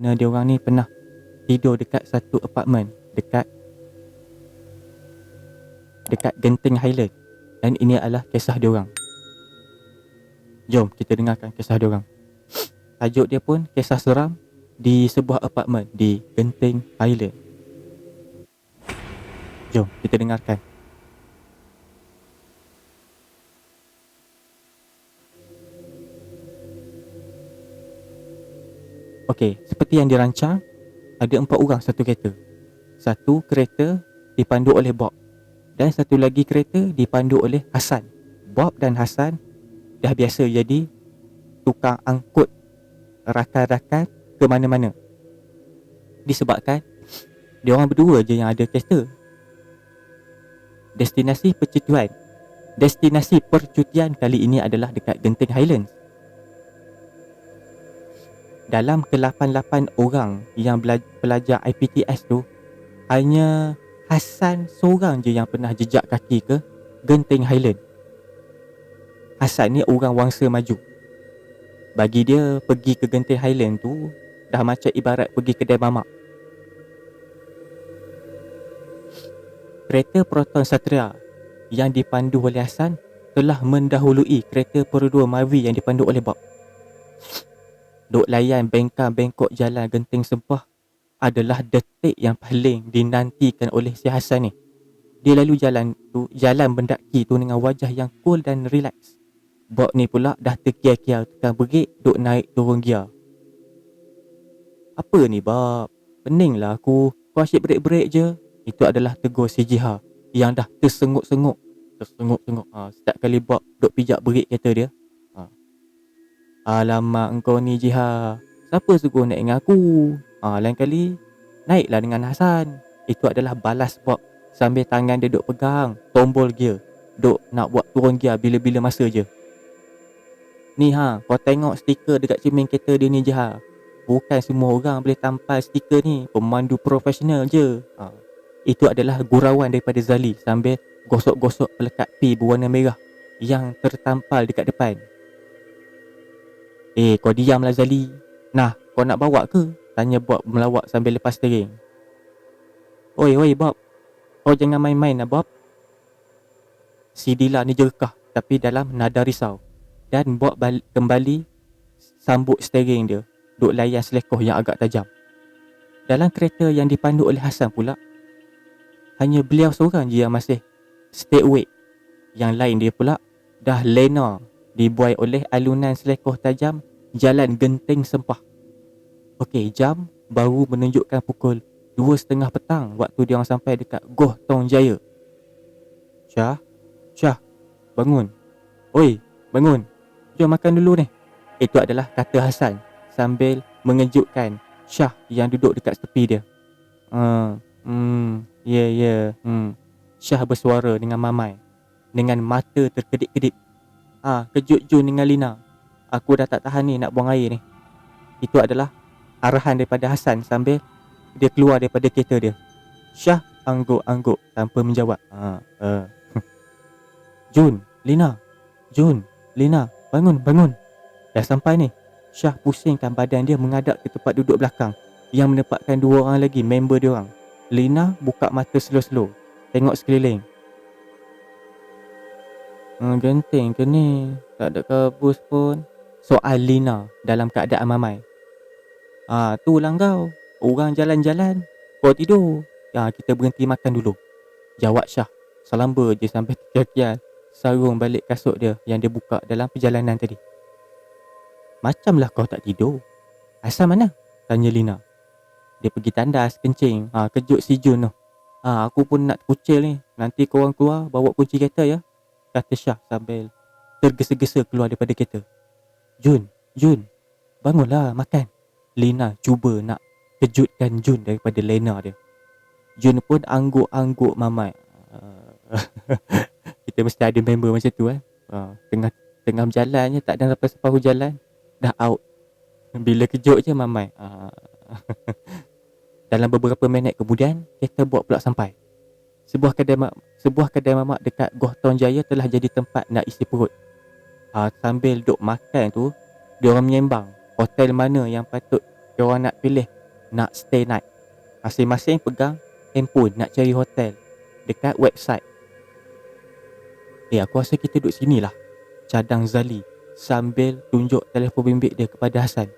diorang ni pernah tidur dekat satu apartmen dekat Genting Highland. Dan ini adalah kisah diorang. Jom kita dengarkan kisah diorang. Tajuk dia pun kisah seram di sebuah apartmen di Genting Highland. Jom kita dengarkan. Okey, seperti yang dirancang, ada 4 orang satu kereta. Satu kereta dipandu oleh Bob dan satu lagi kereta dipandu oleh Hassan. Bob dan Hassan dah biasa jadi tukang angkut rakan-rakan ke mana-mana. Disebabkan diorang berdua je yang ada kereta. Destinasi percutian kali ini adalah dekat Genting Highlands. Dalam ke-8 orang yang pelajar IPTS tu, hanya Hassan seorang je yang pernah jejak kaki ke Genting Highland. Hassan ni orang wangsa maju. Bagi dia, pergi ke Genting Highland tu dah macam ibarat pergi kedai mamak. Kereta Proton Satria yang dipandu oleh Hassan telah mendahului kereta Perodua Mavi yang dipandu oleh Bob. Duk layan bengkok jalan Genting Sempah adalah detik yang paling dinantikan oleh si Hassan ni. Dia lalu jalan mendaki tu dengan wajah yang cool dan relax. Bob ni pula dah terkial-kial tekan brek duk naik turun gear. Apa ni Bob? Peninglah aku. Kau asyik break-break je. Itu adalah tegur si Jiha yang dah tersenguk-senguk. Setiap kali Bob duk pijak brek kereta dia. Alamak engkau ni Jiha, siapa suruh naik dengan aku? Lain kali naiklah dengan Hassan. Itu adalah balas Bob sambil tangan dia duk pegang tombol gear, duk nak buat turun gear bila-bila masa je. Ni kau tengok stiker dekat cermin kereta dia ni Jiha. Bukan semua orang boleh tampal stiker ni, pemandu profesional je. Itu adalah gurauan daripada Zali sambil gosok-gosok pelekat P berwarna merah yang tertampal dekat depan. Kau diamlah Zali. Nah, kau nak bawa ke? Tanya Bob melawak sambil lepas steering. Oi Bob, kau jangan main-main lah Bob. Si Dila ni jerkah tapi dalam nada risau. Dan Bob kembali sambut steering dia, duk layan selekoh yang agak tajam. Dalam kereta yang dipandu oleh Hassan pula, hanya beliau seorang je yang masih stay awake. Yang lain dia pula dah lena dibuai oleh alunan selekoh tajam jalan Genting Sempah. Okey, jam baru menunjukkan pukul 2.30 petang waktu dia orang sampai dekat Goh Tong Jaya. Syah, bangun. Oi, bangun. Jom makan dulu ni. Itu adalah kata Hassan sambil mengejutkan Syah yang duduk dekat tepi dia. Syah bersuara dengan mamai, dengan mata terkedip-kedip. Kejut Jun dengan Lina. Aku dah tak tahan ni nak buang air ni. Itu adalah arahan daripada Hassan sambil dia keluar daripada kereta dia. Syah angguk-angguk tanpa menjawab. Jun, Lina, bangun. Dah sampai ni. Syah pusingkan badan dia menghadap ke tempat duduk belakang yang menempatkan 2 orang lagi member dia orang. Lina buka mata slow-slow, tengok sekeliling. Genting ke ni? Tak ada kabus pun. Soal Lina dalam keadaan mamai. Tu lah kau. Orang jalan-jalan, kau tidur. Kita berhenti makan dulu, jawab Syah. Selamba je sampai terkial-kial sarung balik kasut dia yang dia buka dalam perjalanan tadi. Macamlah kau tak tidur. Hassan mana? Tanya Lina. Dia pergi tandas, kencing. Kejut si Jun tu. Aku pun nak kucil ni. Nanti korang keluar bawa kunci kereta ya, kata Syah sambil tergesa-gesa keluar daripada kereta. Jun, bangunlah makan. Lina cuba nak kejutkan Jun daripada lena dia. Jun pun angguk-angguk mamai. Kita mesti ada member macam tu Tengah berjalan je, tak ada sampai separuh jalan dah out. Bila kejut je mamai. Dalam beberapa minit kemudian, kereta Bob pula sampai. Sebuah kedai mamak dekat Goh Tong Jaya telah jadi tempat nak isi perut. Sambil duk makan tu, dia orang menyembang hotel mana yang patut kita orang nak pilih nak stay night. Masing-masing pegang handphone nak cari hotel dekat website. Aku rasa kita duduk sini lah, cadang Zali sambil tunjuk telefon bimbit dia kepada Hassan.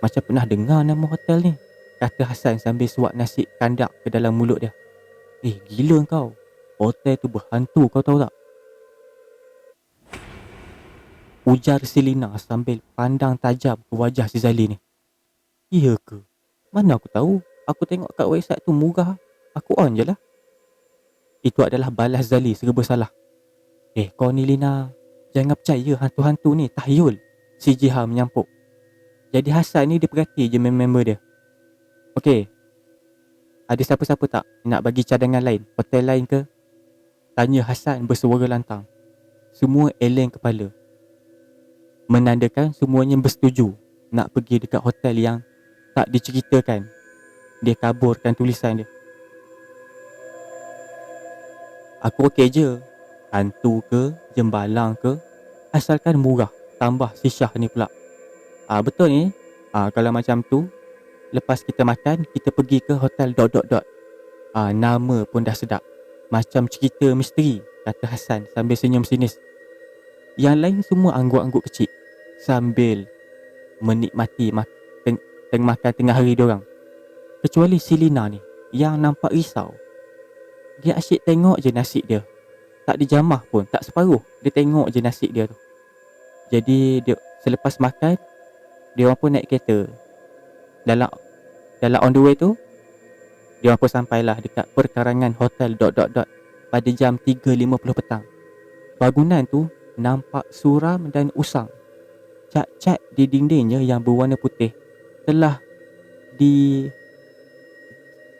Macam pernah dengar nama hotel ni, kata Hassan sambil suap nasi kandak ke dalam mulut dia. Gila kau, hotel tu berhantu, kau tahu tak? Ujar si Lina sambil pandang tajam ke wajah si Zali ni. Iya ke? Mana aku tahu? Aku tengok kat website tu murah, aku on je lah. Itu adalah balas Zali serba salah. Kau ni Lina, jangan percaya hantu-hantu ni, tahyul, si Jiha menyampuk. Jadi Hassan ni dia perhati je member dia. Okey, ada siapa-siapa tak nak bagi cadangan lain, hotel lain ke? Tanya Hassan bersuara lantang. Semua eleng kepala, menandakan semuanya bersetuju nak pergi dekat hotel yang tak diceritakan. Dia kaburkan tulisan dia. Aku okey je, hantu ke, jembalang ke, asalkan murah. Tambah si Syah ni pula. Betul ni. Kalau macam tu, lepas kita makan, kita pergi ke hotel ... Nama pun dah sedap, macam cerita misteri, kata Hassan sambil senyum sinis. Yang lain semua angguk-angguk kecil sambil menikmati makan tengah hari diorang. Kecuali si Lina ni yang nampak risau. Dia asyik tengok je nasi dia, tak dijamah pun, tak separuh. Dia tengok je nasi dia tu. Jadi dia, selepas makan, dia orang pun naik kereta. Dalam on the way tu, dia orang pun sampailah dekat perkarangan hotel ... pada jam 3.50 petang. Bangunan tu nampak suram dan usang. Cat-cat di dindingnya yang berwarna putih telah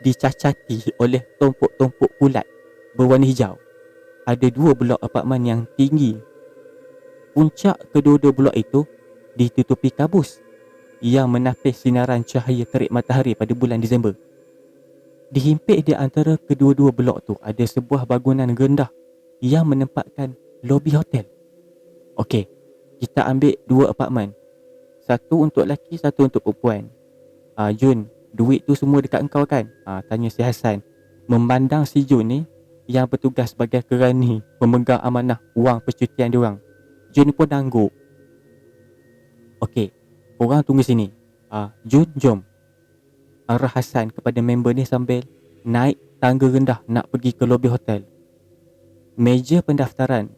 dicacati oleh tumpuk-tumpuk kulat berwarna hijau. Ada 2 blok apartmen yang tinggi. Puncak kedua-dua blok itu ditutupi kabus yang menapis sinaran cahaya terik matahari pada bulan Disember. Dihimpit di antara kedua-dua blok tu ada sebuah bangunan rendah yang menempatkan lobi hotel. Okey, kita ambil 2 apartmen. Satu untuk lelaki, satu untuk perempuan. Jun, duit tu semua dekat engkau kan? Tanya si Hassan, memandang si Jun ni yang bertugas sebagai kerani pemegang amanah wang percutian diorang. Jun pun nangguk. Okey, korang tunggu sini. Jun, jom, arah Hassan kepada member ni sambil naik tangga rendah nak pergi ke lobi hotel. Meja pendaftaran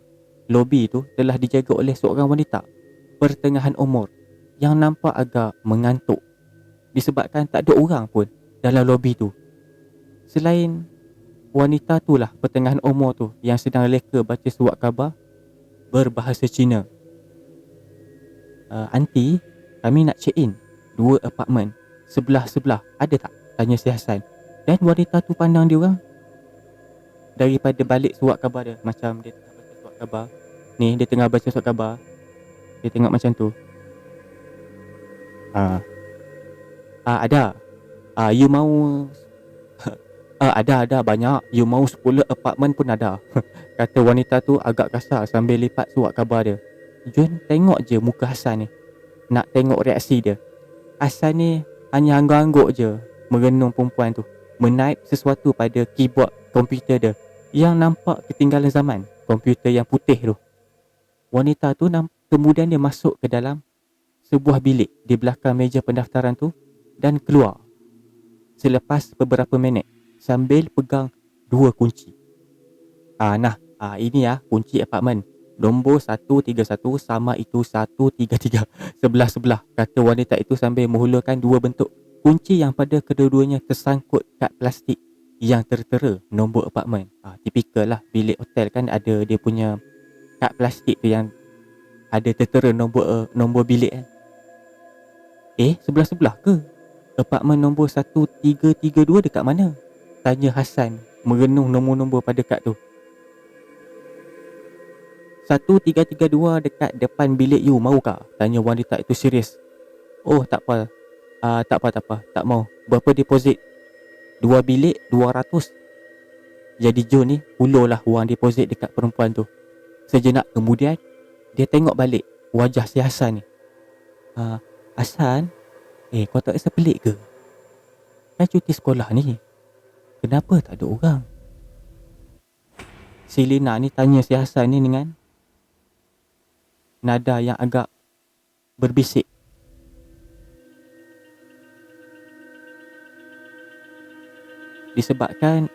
lobi tu telah dijaga oleh seorang wanita pertengahan umur yang nampak agak mengantuk disebabkan tak ada orang pun dalam lobi tu. Selain wanita tu lah pertengahan umur tu yang sedang reka baca surat khabar berbahasa Cina. Aunty, kami nak check in 2 apartmen sebelah-sebelah, ada tak? Tanya si Hassan. Dan wanita tu pandang dia orang daripada balik surat khabar dia. Macam dia tengah baca surat khabar. Ni, dia tengah baca surat khabar. Dia tengok macam tu. Ada. You mau ada banyak. You mau 10 apartmen pun ada. Kata wanita tu agak kasar sambil lipat surat khabar dia. Jun tengok je muka Hassan ni, nak tengok reaksi dia. Hassan ni hanya angguk-angguk je merenung perempuan tu menaip sesuatu pada keyboard komputer dia yang nampak ketinggalan zaman. Komputer yang putih tu. Wanita tu kemudian dia masuk ke dalam sebuah bilik di belakang meja pendaftaran tu dan keluar selepas beberapa minit sambil pegang 2 kunci. Ini kunci apartmen nombor 131 sama itu 133 sebelah-sebelah, kata wanita itu sambil menghulurkan 2 bentuk kunci yang pada kedua-duanya tersangkut kad plastik yang tertera nombor apartmen. Tipikal lah bilik hotel kan, ada dia punya kad plastik tu yang ada tertera nombor bilik kan. Sebelah-sebelah ke? Apartmen nombor 1332 dekat mana? Tanya Hassan merenung nombor-nombor pada kad tu. 1332 dekat depan bilik you, maukah? Tanya wanita itu serius. Tak apa. Tak apa. Tak mau. Berapa deposit? 2 bilik 200. Jadi John ni hulurlah wang deposit dekat perempuan tu. Sejenak kemudian dia tengok balik wajah si Hassan ni. Hasan, kau tak rasa pelik ke? Kan cuti sekolah ni, kenapa tak ada orang? Si Lina ni tanya si Hasan ni dengan nada yang agak berbisik. Disebabkan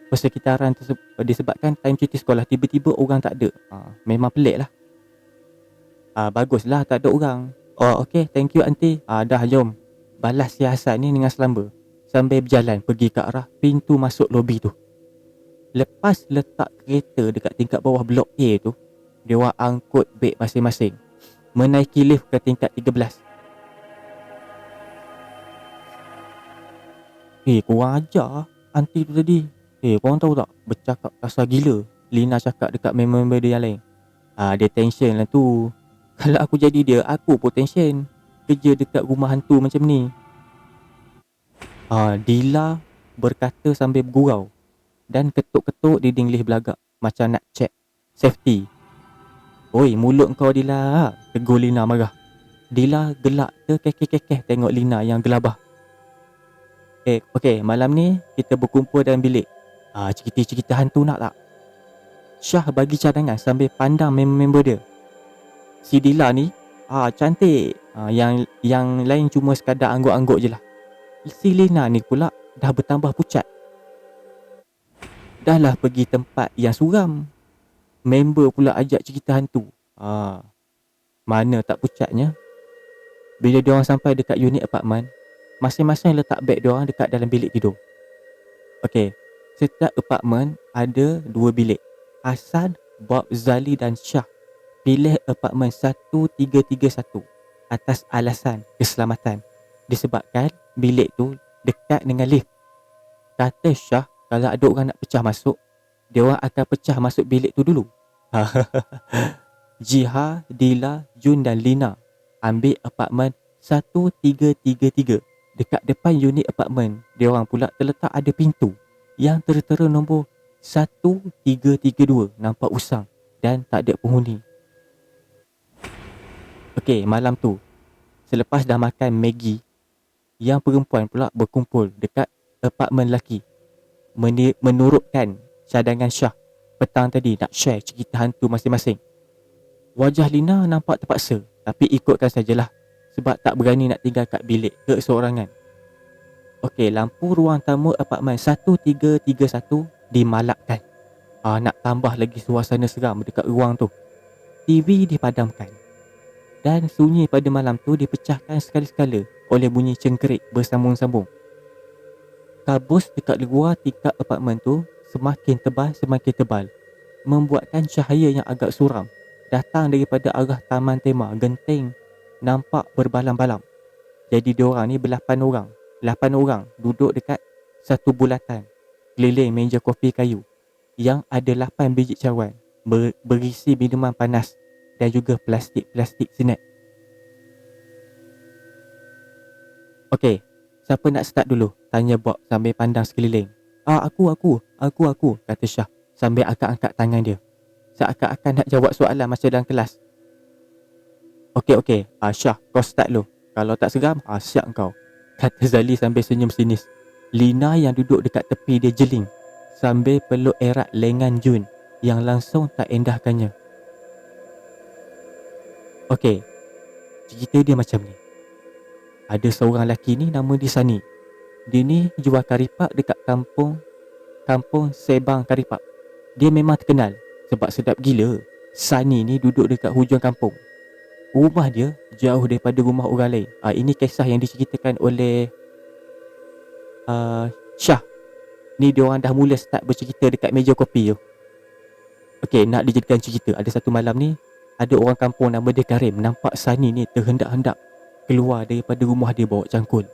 persekitaran tersebut, disebabkan time cuti sekolah tiba-tiba orang tak ada. Memang pelik lah. Baguslah tak ada orang. Oh okay, thank you aunty. Dah jom. Balas si Hasan ni dengan selamba sambil berjalan pergi ke arah pintu masuk lobi tu. Lepas letak kereta dekat tingkat bawah blok A tu, dia orang angkut beg masing-masing menaiki lift ke tingkat 13. Korang ajar aunty tu tadi. Korang tahu tak, bercakap kasar gila Lina cakap dekat member-member dia yang lain. Dia tension lah tu. Kalau aku jadi dia, aku pun tension kerja dekat rumah hantu macam ni. Dila berkata sambil bergurau dan ketuk-ketuk dinding lift belagak macam nak check safety. Oi, mulut kau Dila, tegur Lina marah. Dila gelak terkekeh-kekeh tengok Lina yang gelabah. Okey, malam ni kita berkumpul dalam bilik. Cerita-cerita hantu nak tak? Syah bagi cadangan sambil pandang member-member dia. Si Dila ni, cantik. Yang lain cuma sekadar angguk-angguk je lah. Si Lina ni pula dah bertambah pucat. Dah lah pergi tempat yang suram. Member pula ajak cerita hantu. Mana tak pucatnya. Bila diorang sampai dekat unit apartmen, masing-masing letak beg diorang dekat dalam bilik tidur. Okey, setiap apartmen ada 2 bilik. Hasan, Bob, Zali dan Syah pilih apartmen 1331 atas alasan keselamatan. Disebabkan bilik tu dekat dengan lift. Kata Syah, kalau ada orang nak pecah masuk, dia orang akan pecah masuk bilik tu dulu. Jiha, Dila, Jun dan Lina ambil apartmen 1333. Dekat depan unit apartmen dia orang pula terletak ada pintu yang tertera nombor 1332, nampak usang dan tak ada penghuni. Okey, malam tu selepas dah makan Maggi, yang perempuan pula berkumpul dekat apartmen lelaki menurutkan cadangan Syah petang tadi nak share cerita hantu masing-masing. Wajah Lina nampak terpaksa, tapi ikutkan sajalah sebab tak berani nak tinggal kat bilik keseorangan. Okey, lampu ruang tamu apartmen 1331 dimalapkan. Nak tambah lagi suasana seram dekat ruang tu. TV dipadamkan dan sunyi pada malam tu dipecahkan sekali-sekala oleh bunyi cengkerik bersambung-sambung. Kabus dekat luar tingkap apartmen tu semakin tebal, membuatkan cahaya yang agak suram datang daripada arah taman tema Genting nampak berbalam-balam. Jadi diorang ni 8 orang duduk dekat satu bulatan keliling meja kopi kayu yang ada 8 biji cawan berisi minuman panas dan juga plastik-plastik snack. Okey, siapa nak start dulu? Tanya Bob sambil pandang sekeliling. Aku, kata Syah sambil angkat-angkat tangan dia. Seakan-akan nak jawab soalan macam dalam kelas. Okey, Syah, kau start dulu. Kalau tak seram, siap kau, kata Zali sambil senyum sinis. Lina yang duduk dekat tepi dia jeling sambil peluk erat lengan Jun yang langsung tak endahkannya. Okey, cerita dia macam ni. Ada seorang lelaki ni nama dia Sani. Dia ni jual karipap dekat kampung Sebang Karipap. Dia memang terkenal sebab sedap gila. Sani ni duduk dekat hujung kampung. Rumah dia jauh daripada rumah orang lain. Ini kisah yang diceritakan oleh Syah. Ni diorang dah mula start bercerita dekat meja kopi tu. Okey, nak dijadikan cerita. Ada satu malam ni, ada orang kampung nama dia Karim nampak Sani ni terhendak-hendak keluar daripada rumah dia bawa cangkul.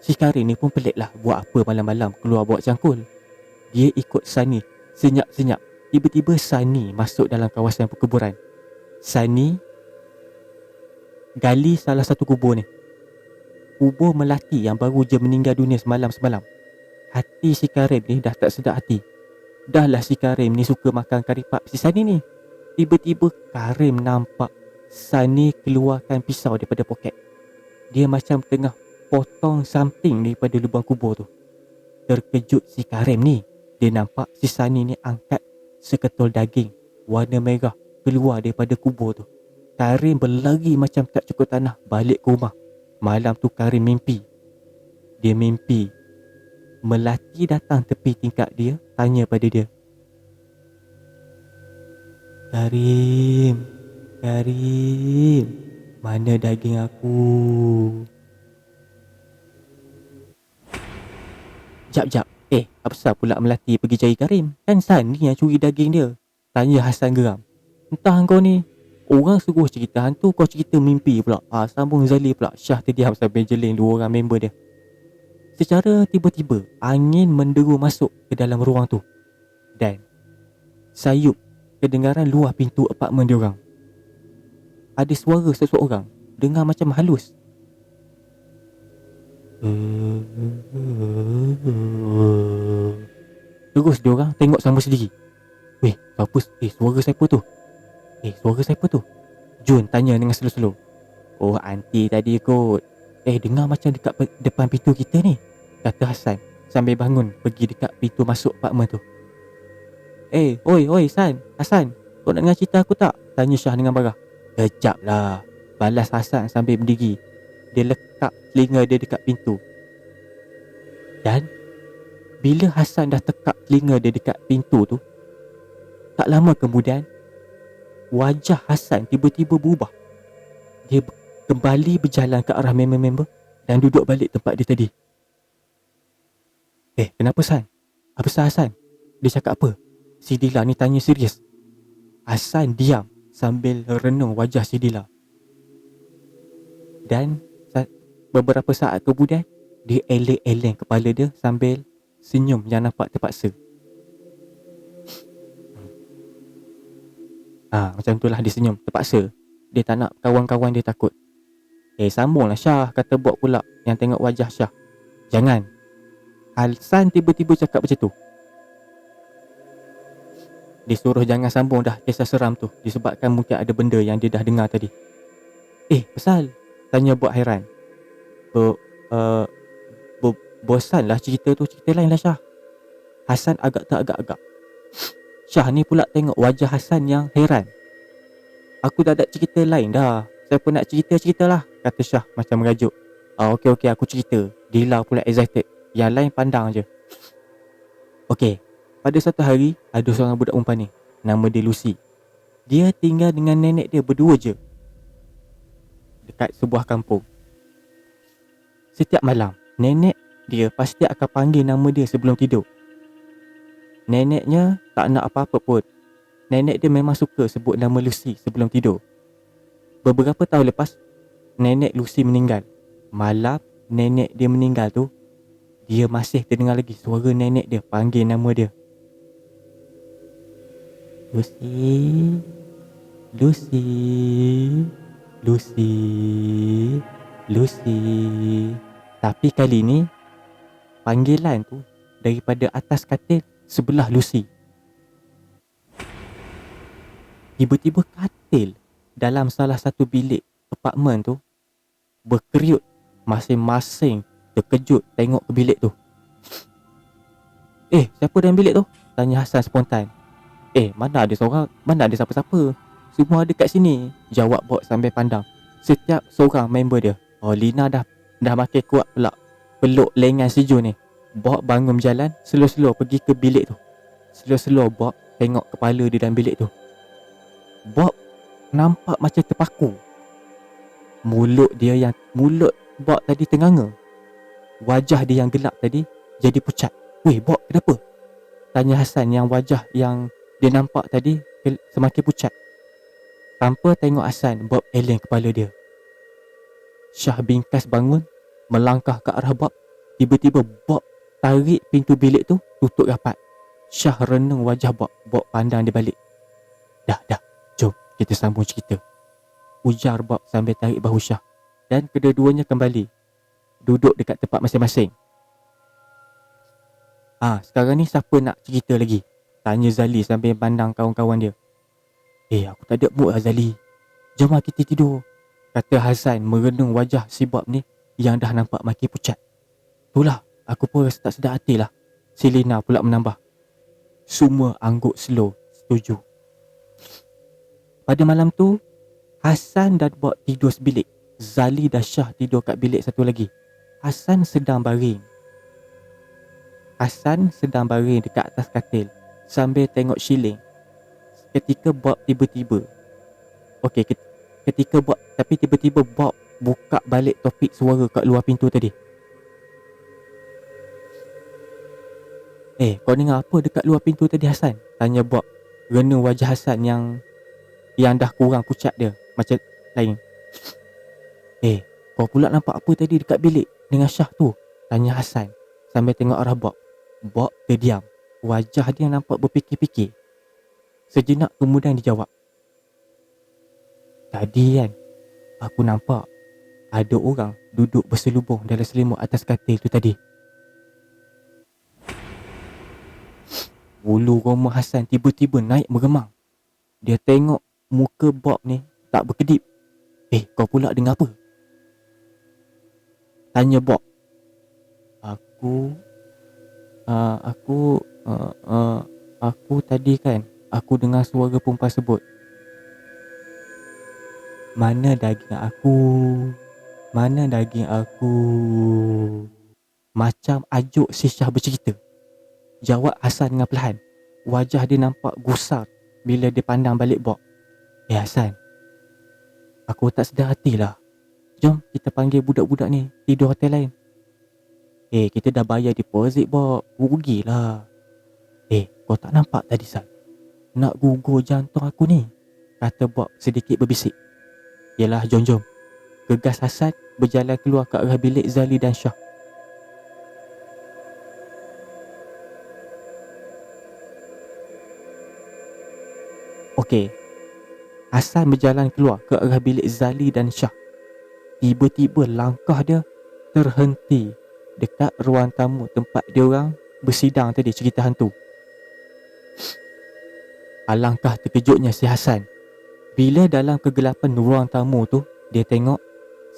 Si Karim ni pun pelik lah, buat apa malam-malam keluar bawa cangkul. Dia ikut Sani senyap-senyap. Tiba-tiba Sani masuk dalam kawasan perkuburan. Sani gali salah satu kubur ni. Kubur melati yang baru je meninggal dunia semalam. Hati si Karim ni dah tak sedap hati. Dah lah si Karim ni suka makan karipap si Sani ni. Tiba-tiba Karim nampak Sani keluarkan pisau daripada poket. Dia macam tengah potong something daripada lubang kubur tu. Terkejut si Karim ni. Dia nampak si Sani ni angkat seketul daging warna merah keluar daripada kubur tu. Karim berlari macam tak cukup tanah balik ke rumah. Malam tu Karim mimpi. Dia mimpi melati datang tepi tingkap dia, tanya pada dia, Karim, Karim, mana daging aku? Jap. Apa pasal pula melati pergi cari Karim? Kan Sani yang curi daging dia. Tanya Hasan geram. Entah kau ni. Orang suruh cerita hantu, kau cerita mimpi pula. Sambung Zali pula. Syah terdiam sambil jeling dua orang member dia. Secara tiba-tiba, angin menderu masuk ke dalam ruang tu. Dan sayup kedengaran luar pintu apartmen diorang. Ada suara seseorang dengar macam halus. Terus diorang tengok sama sendiri. Weh, apa? Suara siapa tu? Suara siapa tu? Jun tanya dengan slow-slow. Oh, aunty tadi kot. Dengar macam dekat depan pintu kita ni, kata Hasan sambil bangun pergi dekat pintu masuk apartmen tu. Oi Hasan, kau nak dengar cerita aku tak? Tanya Syah dengan marah. Kejap lah, balas Hasan sambil berdiri. Dia lekap telinga dia dekat pintu. Dan bila Hasan dah tekap telinga dia dekat pintu tu, tak lama kemudian wajah Hasan tiba-tiba berubah. Dia kembali berjalan ke arah member-member dan duduk balik tempat dia tadi. Kenapa San? Apa sah Hasan? Dia cakap apa? Si Dila ni tanya serius. Hasan diam sambil renung wajah si Dila. Dan beberapa saat kemudian, dia eleng-eleng kepala dia sambil senyum yang nampak terpaksa. Macam itulah dia senyum terpaksa. Dia tak nak kawan-kawan dia takut. Sambunglah Syah, kata Bob pula yang tengok wajah Syah. Jangan. Hasan tiba-tiba cakap macam tu. Dia suruh jangan sambung dah kisah seram tu, disebabkan mungkin ada benda yang dia dah dengar tadi. Pasal? Tanya Bob hairan. Bosan lah cerita tu, cerita lain lah Syah. Hasan agak Syah ni pula tengok wajah Hasan yang heran. Aku dah ada cerita lain dah. Siapa nak cerita lah, kata Syah macam merajuk. Okey aku cerita. Dila pula excited. Yang lain pandang je. Okey, pada satu hari ada seorang budak perempuan ni, nama dia Lucy. Dia tinggal dengan nenek dia berdua je dekat sebuah kampung. Setiap malam nenek dia pasti akan panggil nama dia sebelum tidur. Neneknya tak nak apa-apa pun. Nenek dia memang suka sebut nama Lucy sebelum tidur. Beberapa tahun lepas, nenek Lucy meninggal. Malam nenek dia meninggal tu, dia masih terdengar lagi suara nenek dia panggil nama dia. Lucy, Lucy, Lucy, Lucy. Tapi kali ni panggilan tu daripada atas katil sebelah Lucy. Tiba-tiba katil dalam salah satu bilik apartmen tu berkeriut. Masing-masing terkejut tengok ke bilik tu. Siapa dalam bilik tu? Tanya Hasan spontan. Mana ada seorang, mana ada siapa-siapa. Semua ada kat sini, jawab Bob sambil pandang setiap seorang member dia. Lina dah makin kuat pula peluk lengan si Jun ni. Bob bangun berjalan, slow-slow pergi ke bilik tu. Slow-slow Bob tengok kepala dia dalam bilik tu. Bob nampak macam terpaku. Mulut Bob tadi tenganga. Wajah dia yang gelap tadi jadi pucat. Weh Bob, kenapa? Tanya Hasan yang wajah yang dia nampak tadi semakin pucat. Tanpa tengok Hasan, Bob eleng kepala dia. Syah bingkas bangun, melangkah ke arah Bob. Tiba-tiba Bob tarik pintu bilik tu, tutup rapat. Syah renung wajah Bob. Bob pandang dia balik. Dah, jom kita sambung cerita, ujar Bob sambil tarik bahu Syah. Dan kedua-duanya kembali duduk dekat tempat masing-masing. Sekarang ni siapa nak cerita lagi? Tanya Zali sambil pandang kawan-kawan dia. Aku tak ada mood lah Zali. Jom lah kita tidur. kata Hasan merenung wajah si Bob ni yang dah nampak makin pucat. Itulah, aku pun rasa tak sedar hati lah. Si Lina pula menambah. Semua angguk slow setuju. Pada malam tu, Hasan dan Bob tidur sebilik. Zali dan Syah tidur kat bilik satu lagi. Hasan sedang baring dekat atas katil sambil tengok shilling. Ketika Bob tiba-tiba Bob buka balik topik suara kat luar pintu tadi. Kau dengar apa dekat luar pintu tadi, Hasan? Tanya Bob. Renung wajah Hasan yang dah kurang pucat dia macam lain. Kau pula nampak apa tadi dekat bilik dengan Syah tu? Tanya Hasan sambil tengok arah Bob. Bob terdiam. Wajah dia nampak berfikir-fikir. Sejenak kemudian dijawab. Tadi kan, aku nampak ada orang duduk berselubung dalam selimut atas katil tu tadi. Bulu roma Hasan tiba-tiba naik meremang. Dia tengok muka Bob ni tak berkedip. Kau pula dengar apa? Tanya Bob. Aku tadi kan, aku dengar suara perempuan sebut, Mana daging aku? Macam ajuk si Syah bercerita. Jawab Hasan dengan perlahan. Wajah dia nampak gusar bila dia pandang balik Bob. Hasan, aku tak sedar hatilah. Jom kita panggil budak-budak ni tidur hotel lain. Kita dah bayar deposit Bob, rugilah. Kau tak nampak tadi San? Nak gugur jantung aku ni, kata Bob sedikit berbisik. Yelah, jom. Gegas Hasan berjalan keluar ke arah bilik Zali dan Syah. Hasan berjalan keluar ke arah bilik Zali dan Syah. Tiba-tiba langkah dia terhenti dekat ruang tamu tempat dia orang bersidang tadi cerita hantu. Alangkah terkejutnya si Hasan bila dalam kegelapan ruang tamu tu dia tengok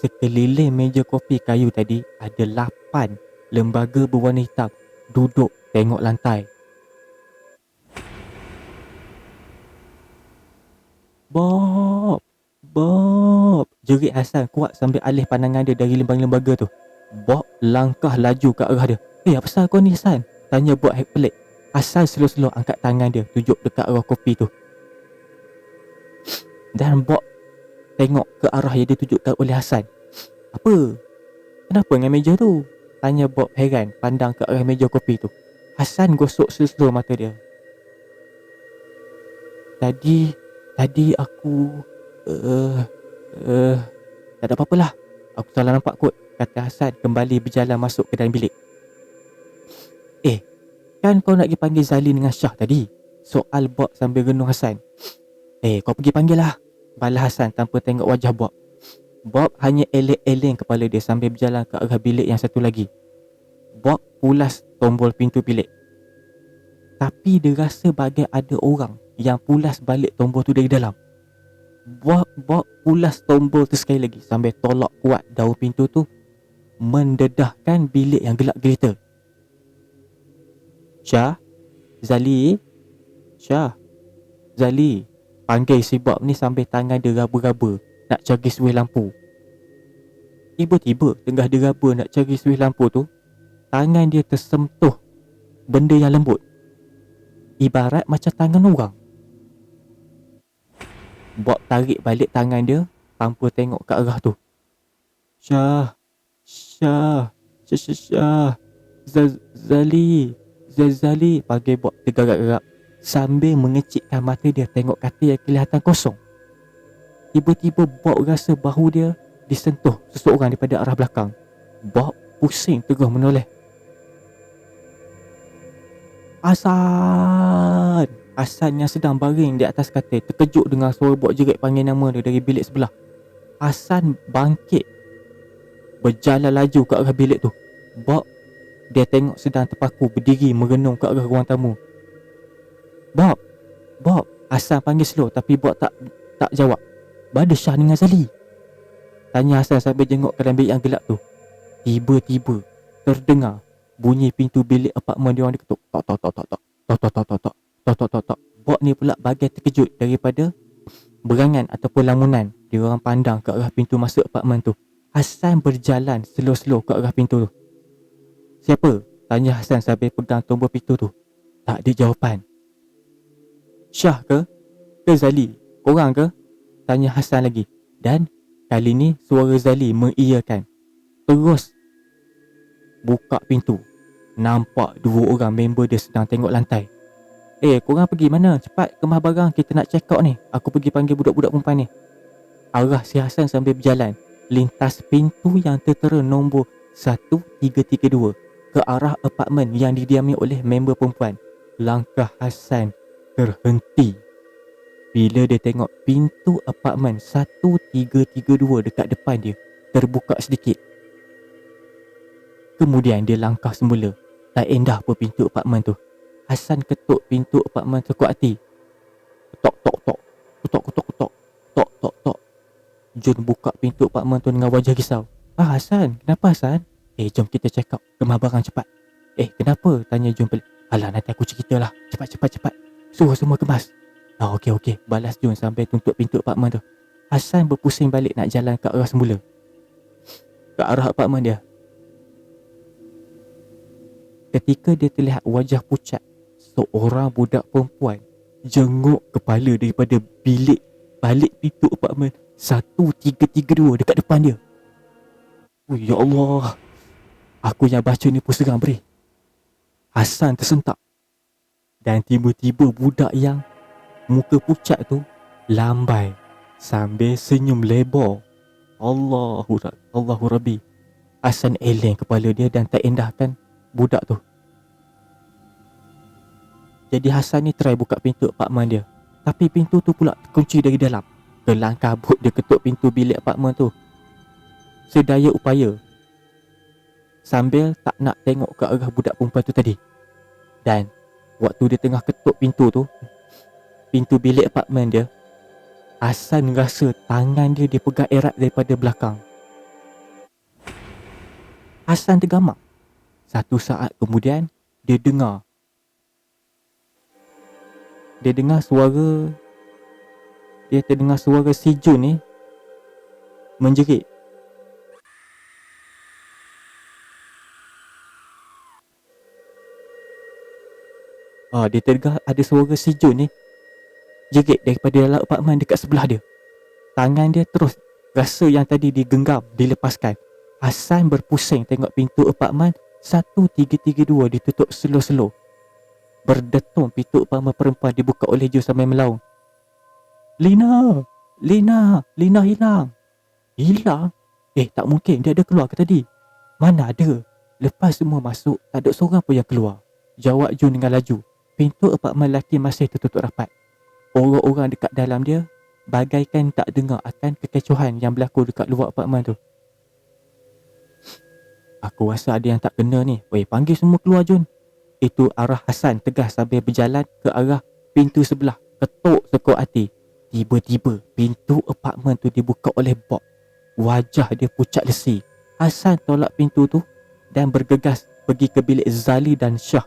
sekeliling meja kopi kayu tadi ada 8 lembaga berwarna hitam duduk tengok lantai. Bob, jerit Hasan kuat sambil alih pandangan dia dari lembaga-lembaga tu. Bob langkah laju ke arah dia. Apa pasal kau ni, Hasan? Tanya Bob pelik. Hasan slow-slow angkat tangan dia tunjuk dekat arah kopi tu. Dan Bob tengok ke arah yang ditunjukkan oleh Hasan. Apa? Kenapa dengan meja tu? Tanya Bob heran pandang ke arah meja kopi tu. Hasan gosok slow-slow mata dia. Tadi aku tak ada apa-apalah. Aku salah nampak kot, kata Hasan kembali berjalan masuk ke dalam bilik. Kan kau nak pergi panggil Zali dengan Syah tadi? Soal Bob sambil renung Hasan. Kau pergi panggil lah, balas Hasan tanpa tengok wajah Bob. Bob hanya eleng-eleng kepala dia sambil berjalan ke arah bilik yang satu lagi. Bob pulas tombol pintu bilik. Tapi dia rasa bagai ada orang yang pulas balik tombol tu dari dalam. Bob pulas tombol tu sekali lagi sambil tolak kuat daun pintu tu, mendedahkan bilik yang gelap gelita. Syah, Zali, panggil si Bob ni sambil tangan dia raba-raba nak cari suih lampu. Tiba-tiba tengah dia raba nak cari suih lampu tu, tangan dia tersentuh benda yang lembut, ibarat macam tangan orang. Bob tarik balik tangan dia tanpa tengok ke arah tu. Syah, Zali, panggil Bob tergarap-garap sambil mengecikkan mata dia tengok katil yang kelihatan kosong. Tiba-tiba Bob rasa bahu dia disentuh seseorang daripada arah belakang. Bob pusing terus menoleh. Hasan yang sedang baring di atas katil terkejut dengan suara Bob jerit panggil nama dia dari bilik sebelah. Hasan bangkit berjalan laju ke arah bilik tu. Bob dia tengok sedang terpaku berdiri merenung ke arah ruang tamu. Bob, Hasan panggil slow tapi Bob tak jawab. Ada Syah dengan Zali. Tanya Hasan sambil jenguk ke dalam bilik yang gelap tu. Tiba-tiba terdengar bunyi pintu bilik apartmen dia orang diketuk. Tok tok tok tok tok. Tok tok tok tok tok. Tok tok tok tok. Bok ni pula bagai terkejut daripada berangan ataupun lamunan. Dia orang pandang ke arah pintu masuk apartmen tu. Hasan berjalan slow-slow ke arah pintu tu. Siapa? Tanya Hasan sambil pegang tombol pintu tu. Tak ada jawapan. Syah ke? Ke Zali? Korang ke? Tanya Hasan lagi. Dan kali ni suara Zali mengiyakan. Terus buka pintu. Nampak dua orang member dia sedang tengok lantai. Korang pergi mana? Cepat kemas barang, kita nak check out ni. Aku pergi panggil budak-budak perempuan ni. Arah si Hasan sambil berjalan lintas pintu yang tertera nombor 1332 ke arah apartmen yang didiami oleh member perempuan. Langkah Hasan terhenti bila dia tengok pintu apartmen 1332 dekat depan dia terbuka sedikit. Kemudian dia langkah semula. Tak endah pun pintu apartmen tu. Hasan ketuk pintu apartmen sekuat hati. Ketok tok tok. Ketok ketok ketok. Tok tok tok. Jun buka pintu apartmen tu dengan wajah risau. Hasan, kenapa Hasan? Jom kita check out. Kemas barang cepat. Kenapa? Tanya Jun pelik. Alah, nanti aku ceritalah. Cepat cepat cepat. Suruh semua kemas. Okey. Balas Jun sampai tutup pintu apartmen tu. Hasan berpusing balik nak jalan ke arah semula. Ke arah apartmen dia. Ketika dia terlihat wajah pucat seorang budak perempuan jenguk kepala daripada bilik balik pintu apartmen 1332 dekat depan dia. Ya Allah. Aku yang baca ni pun seram beri. Hasan tersentak. Dan tiba-tiba budak yang muka pucat tu lambai sambil senyum lebar. Allahu Rabbi. Hasan eleng kepala dia dan tak endahkan budak tu. Jadi Hasan ni try buka pintu apartmen dia. Tapi pintu tu pula terkunci dari dalam. Kelang kabut dia ketuk pintu bilik apartmen tu sedaya upaya sambil tak nak tengok ke arah budak perempuan tu tadi. Dan waktu dia tengah ketuk pintu tu, pintu bilik apartmen dia, Hasan rasa tangan dia dipegang erat daripada belakang. Hasan tergamak. Satu saat kemudian dia dengar suara si Jun ni menjerit. Dia terdengar ada suara si Jun ni jerit daripada dalam apartmen dekat sebelah dia. Tangan dia terus rasa yang tadi digenggam, dilepaskan. Hasan berpusing tengok pintu apartmen 1332 ditutup slow-slow. Berdetum pintu apartmen perempuan dibuka oleh Jun sambil melaung. Lina hilang. Hilang? Tak mungkin, dia ada keluar ke tadi? Mana ada. Lepas semua masuk, tak ada seorang pun yang keluar. Jawab Jun dengan laju. Pintu apartmen lelaki masih tertutup rapat. Orang-orang dekat dalam dia bagaikan tak dengar akan kekecohan yang berlaku dekat luar apartmen tu. Aku rasa ada yang tak kena ni. Panggil semua keluar Jun. Itu arah Hasan tegas sambil berjalan ke arah pintu sebelah. Ketuk sekuat hati. Tiba-tiba pintu apartmen tu dibuka oleh Bob. Wajah dia pucat lesi. Hasan tolak pintu tu dan bergegas pergi ke bilik Zali dan Syah.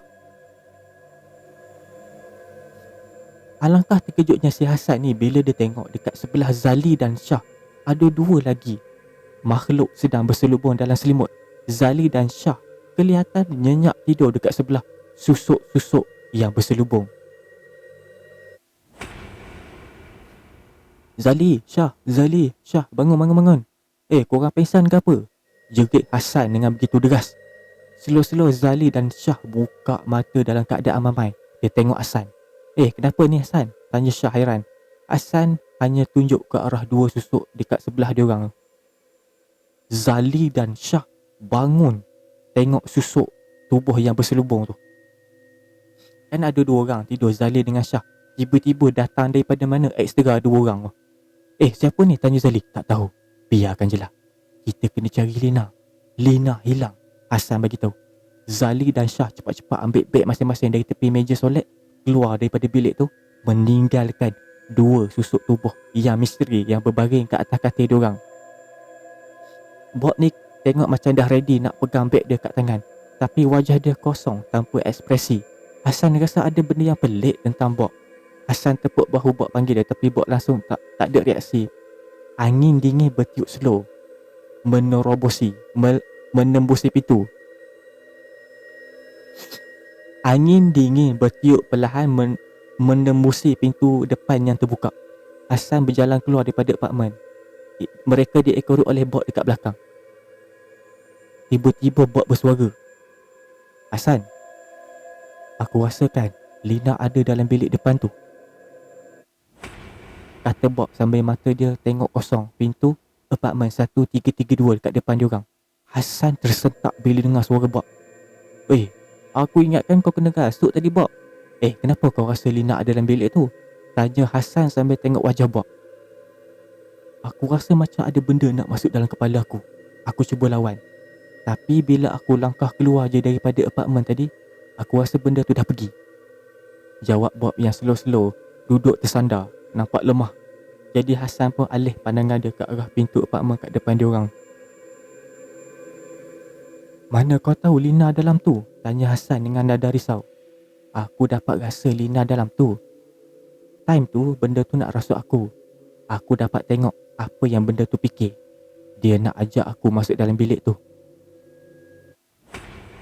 Alangkah terkejutnya si Hasan ni bila dia tengok dekat sebelah Zali dan Syah ada dua lagi makhluk sedang berselubung dalam selimut. Zali dan Syah kelihatan nyenyak tidur dekat sebelah susuk-susuk yang berselubung. Zali, Syah, bangun. Korang pengsan ke apa? Jerit Hasan dengan begitu deras. Slow-slow Zali dan Syah buka mata dalam keadaan mamai. Dia tengok Hasan. Kenapa ni Hasan? Tanya Syah hairan. Hasan hanya tunjuk ke arah dua susuk dekat sebelah diorang. Zali dan Syah bangun tengok susuk tubuh yang berselubung tu. Kan ada dua orang tidur, Zali dengan Syah. Tiba-tiba datang daripada mana ekstra dua orang tu. Siapa ni? Tanya Zali. Tak tahu. Biarkan je lah. Kita kena cari Lina. Lina hilang. Hasan bagi tahu. Zali dan Syah cepat-cepat ambil beg masing-masing dari tepi meja solat, keluar daripada bilik tu, meninggalkan dua susuk tubuh yang misteri yang berbaring ke atas katil diorang. Bob ni tengok macam dah ready nak pegang beg dia kat tangan, tapi wajah dia kosong tanpa ekspresi. Hassan rasa ada benda yang pelik tentang Bob. Hassan tepuk bahu Bob panggil dia, tapi Bob langsung tak ada reaksi. Angin dingin bertiup slow, menembusi pintu. Angin dingin bertiup perlahan menembusi pintu depan yang terbuka. Hassan berjalan keluar daripada apartmen. Mereka diekori oleh Bob dekat belakang. Tiba-tiba Bob bersuara, "Hassan, aku rasakan Lina ada dalam bilik depan tu," kata Bob sambil mata dia tengok kosong pintu apartmen 1332 dekat depan diorang. Hassan tersentak bila dengar suara Bob. "Weh, aku ingatkan kau kena rasuk tadi, Bob." Kenapa kau rasa Lina ada dalam bilik tu?" tanya Hassan sambil tengok wajah Bob. "Aku rasa macam ada benda nak masuk dalam kepala aku. Aku cuba lawan. Tapi bila aku langkah keluar je daripada apartmen tadi, aku rasa benda tu dah pergi," jawab Bob yang slow-slow duduk tersandar, nampak lemah. Jadi Hassan pun alih pandangan dia ke arah pintu apartmen kat depan diorang. "Mana kau tahu Lina dalam tu?" tanya Hassan dengan nada risau. "Aku dapat rasa Lina dalam tu. Time tu benda tu nak rasuk aku. Aku dapat tengok apa yang benda tu fikir. Dia nak ajak aku masuk dalam bilik tu,"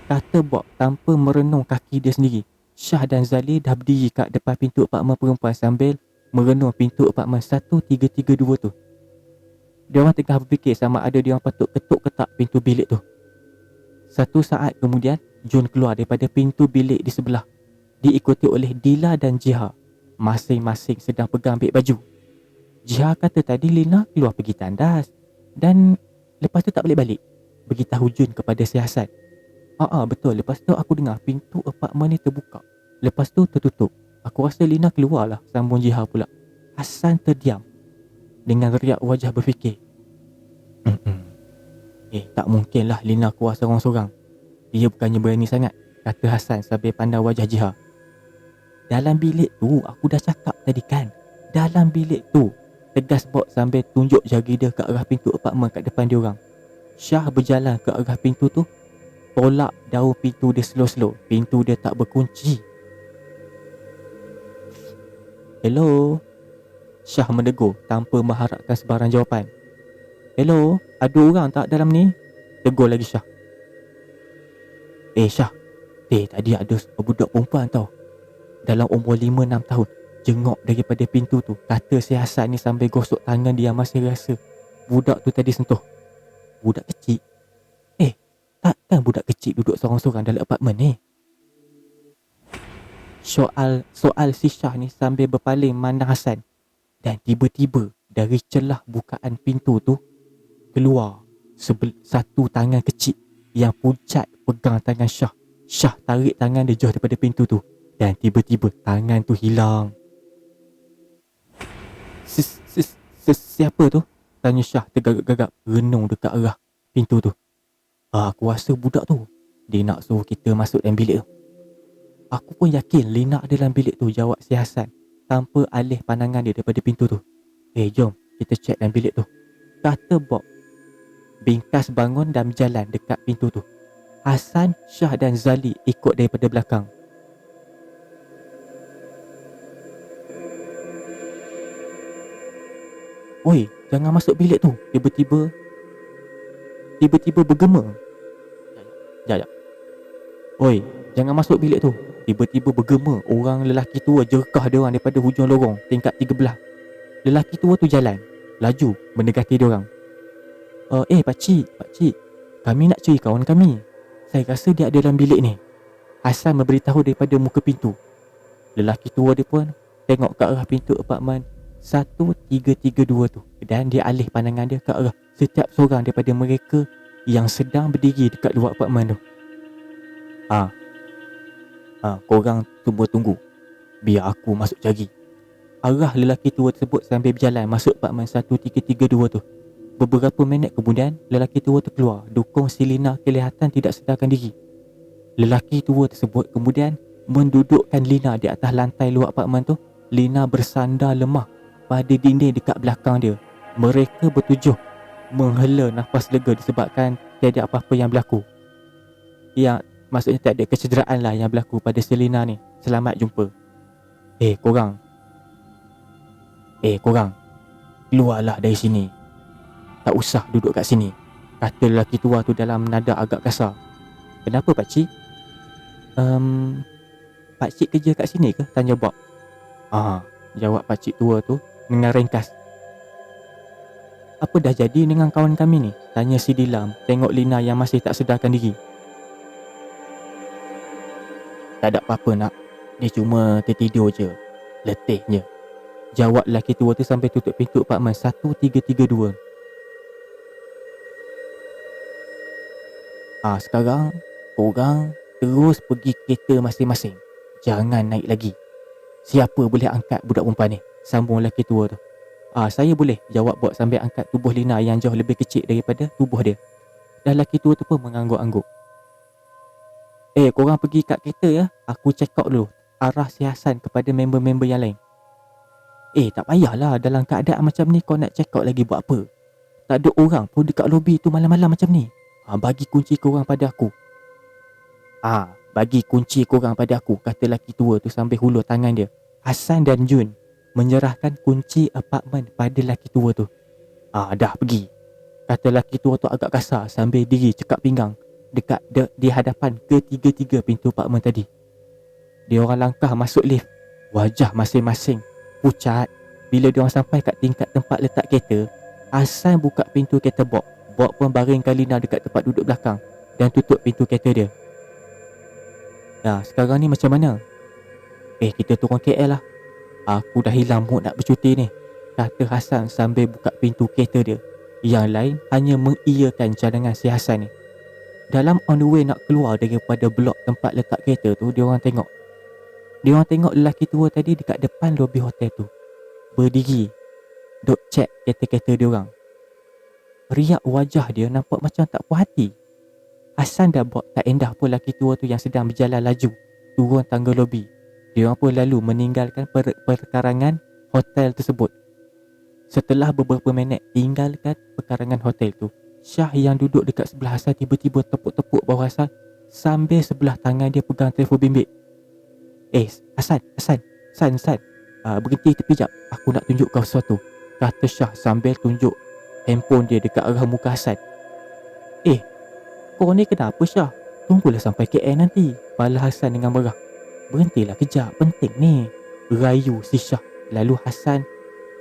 kata Bob tanpa merenung kaki dia sendiri. Syah dan Zali dah berdiri kat depan pintu apartmen perempuan sambil merenung pintu apartmen 1332 tu. Diorang tengah berfikir sama ada diorang patut ketuk ketak pintu bilik tu. Satu saat kemudian, Jun keluar daripada pintu bilik di sebelah, diikuti oleh Dila dan Jiha. Masing-masing sedang pegang beg baju. Jiha kata tadi Lina keluar pergi tandas dan lepas tu tak balik-balik, beritahu Jun kepada si Hassan. Betul. Lepas tu aku dengar pintu apartmen ni terbuka, lepas tu tertutup. Aku rasa Lina keluar lah, sambung Jiha pula. Hassan terdiam dengan riak wajah berfikir. Tak mungkin lah Lina keluar seorang-seorang. Dia bukannya berani sangat, kata Hassan sambil pandang wajah Jiha. Dalam bilik tu, aku dah cakap tadi kan. Dalam bilik tu, tegas Bob sambil tunjuk jari dia ke arah pintu apartmen kat depan diorang. Syah berjalan ke arah pintu tu, tolak daun pintu dia slow-slow. Pintu dia tak berkunci. "Hello?" Syah menegur tanpa mengharapkan sebarang jawapan. "Hello, ada orang tak dalam ni?" tegur lagi Syah. Syah, tadi ada budak perempuan tau, dalam umur 5-6 tahun, jenguk daripada pintu tu, kata si Hassan ni sambil gosok tangan dia masih rasa budak tu tadi sentuh. Budak kecil? Takkan budak kecil duduk sorang-sorang dalam apartmen ni? Soal si Syah ni sambil berpaling mandang Hassan. Dan tiba-tiba dari celah bukaan pintu tu keluar satu tangan kecil yang pucat pegang tangan Syah. Syah tarik tangan dia jauh daripada pintu tu, dan tiba-tiba tangan tu hilang. Siapa tu? Tanya Syah tergagap-gagap renung dekat arah pintu tu. Aku rasa budak tu, dia nak suruh kita masuk dalam bilik tu. Aku pun yakin Lina ada dalam bilik tu, jawab si Hassan tanpa alih pandangan dia daripada pintu tu. Jom kita cek dalam bilik tu, kata Bob. Bingkas bangun dan berjalan dekat pintu tu. Hassan, Syah dan Zali ikut daripada belakang. "Oi, jangan masuk bilik tu," tiba-tiba bergema. Sekejap. "Oi, jangan masuk bilik tu," tiba-tiba bergema orang lelaki tua jerkah dia orang daripada hujung lorong tingkat 13. Lelaki tua tu jalan laju mendekati dia orang. Pakcik, kami nak cari kawan kami. Saya rasa dia ada dalam bilik ni," Hassan memberitahu daripada muka pintu. Lelaki tua dia pun tengok ke arah pintu apartmen 1332 tu, dan dia alih pandangan dia ke arah setiap seorang daripada mereka yang sedang berdiri dekat luar apartmen tu. Korang tunggu, biar aku masuk cari," arah lelaki tua tersebut sambil berjalan masuk apartmen 1332 tu. Beberapa minit kemudian, lelaki tua tu keluar, dukung si Lina kelihatan tidak sedarkan diri. Lelaki tua tersebut kemudian mendudukkan Lina di atas lantai luar apartmen tu. Lina bersandar lemah pada dinding dekat belakang dia. Mereka bertujuh menghela nafas lega disebabkan tiada apa-apa yang berlaku. Yang maksudnya tak ada kecederaan lah yang berlaku pada Selina ni. Selamat jumpa. Korang keluarlah dari sini. Tak usah duduk kat sini, kata lelaki tua tu dalam nada agak kasar. Kenapa pakcik? Pakcik kerja kat sini ke? Tanya Bob. Jawab pakcik tua tu dengan ringkas. Apa dah jadi dengan kawan kami ni? Tanya si Dilam tengok Lina yang masih tak sedarkan diri. Tak ada apa-apa nak, dia cuma tertidur je, letih je, jawab lelaki tua tu sambil tutup pintu apartmen 1332. Sekarang korang terus pergi kereta masing-masing, jangan naik lagi. Siapa boleh angkat budak perempuan ni? Sambung lelaki tua tu. Saya boleh, jawab Bob sambil angkat tubuh Lina yang jauh lebih kecil daripada tubuh dia. Dan lelaki tua tu pun mengangguk-angguk. Korang pergi kat kereta ya, aku check out dulu, arah si Hasan kepada member-member yang lain. Tak payahlah, dalam keadaan macam ni kau nak check out lagi buat apa? Tak ada orang pun dekat lobi tu malam-malam macam ni. Bagi kunci korang pada aku. Bagi kunci korang pada aku, kata lelaki tua tu sambil hulur tangan dia. Hasan dan Jun menyerahkan kunci apartmen pada lelaki tua tu. Dah pergi, kata lelaki tua tu agak kasar sambil diri cekak pinggang dekat di hadapan ketiga-tiga pintu apartmen tadi. Dia orang langkah masuk lift, wajah masing-masing pucat. Bila dia orang sampai kat tingkat tempat letak kereta, Hasan buka pintu kereta Bob. Bob pun baringkan Lina dekat tempat duduk belakang dan tutup pintu kereta dia. Sekarang ni macam mana? Kita turun KL lah. Aku dah hilang mood nak bercuti ni, kata Hasan sambil buka pintu kereta dia. Yang lain hanya mengiyakan cadangan si Hasan ni. Dalam on the way nak keluar daripada blok tempat letak kereta tu, dia orang tengok lelaki tua tadi dekat depan lobi hotel tu, berdiri duk cek kereta-kereta dia orang. Riak wajah dia nampak macam tak puas hati. Hasan dan Bob tak endah pun lelaki tua tu yang sedang berjalan laju turun tangga lobi. Dia orang pun lalu meninggalkan perkarangan hotel tersebut. Setelah beberapa minit tinggalkan perkarangan hotel tu, Syah yang duduk dekat sebelah Hasan tiba-tiba tepuk-tepuk bawah Hasan sambil sebelah tangan dia pegang telefon bimbit. Hasan, berhenti tepi jap, aku nak tunjuk kau sesuatu, kata Syah sambil tunjuk handphone dia dekat arah muka Hasan. Kau ni kenapa Syah? Tunggulah sampai KL nanti, bala Hasan dengan marah. Berhentilah kejap, penting ni, rayu si Syah. Lalu Hasan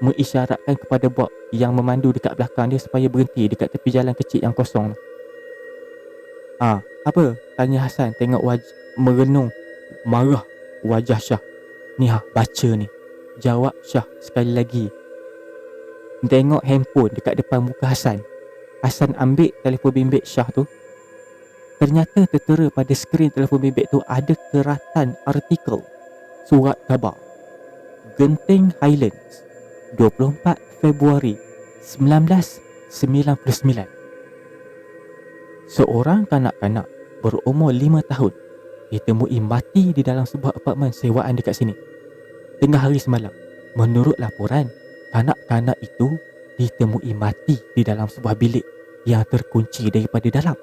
mengisyaratkan kepada Bob yang memandu dekat belakang dia supaya berhenti dekat tepi jalan kecil yang kosong. Apa? Tanya Hasan tengok merenung marah wajah Syah. Ni baca ni, jawab Syah sekali lagi. Tengok handphone dekat depan muka Hasan. Hasan ambil telefon bimbit Syah tu. Ternyata tertera pada skrin telefon bimbit tu ada keratan artikel surat khabar Genting Highlands 24 Februari 1999. Seorang kanak-kanak berumur 5 tahun ditemui mati di dalam sebuah apartmen sewaan dekat sini tengah hari semalam. Menurut laporan, kanak-kanak itu ditemui mati di dalam sebuah bilik yang terkunci daripada dalam.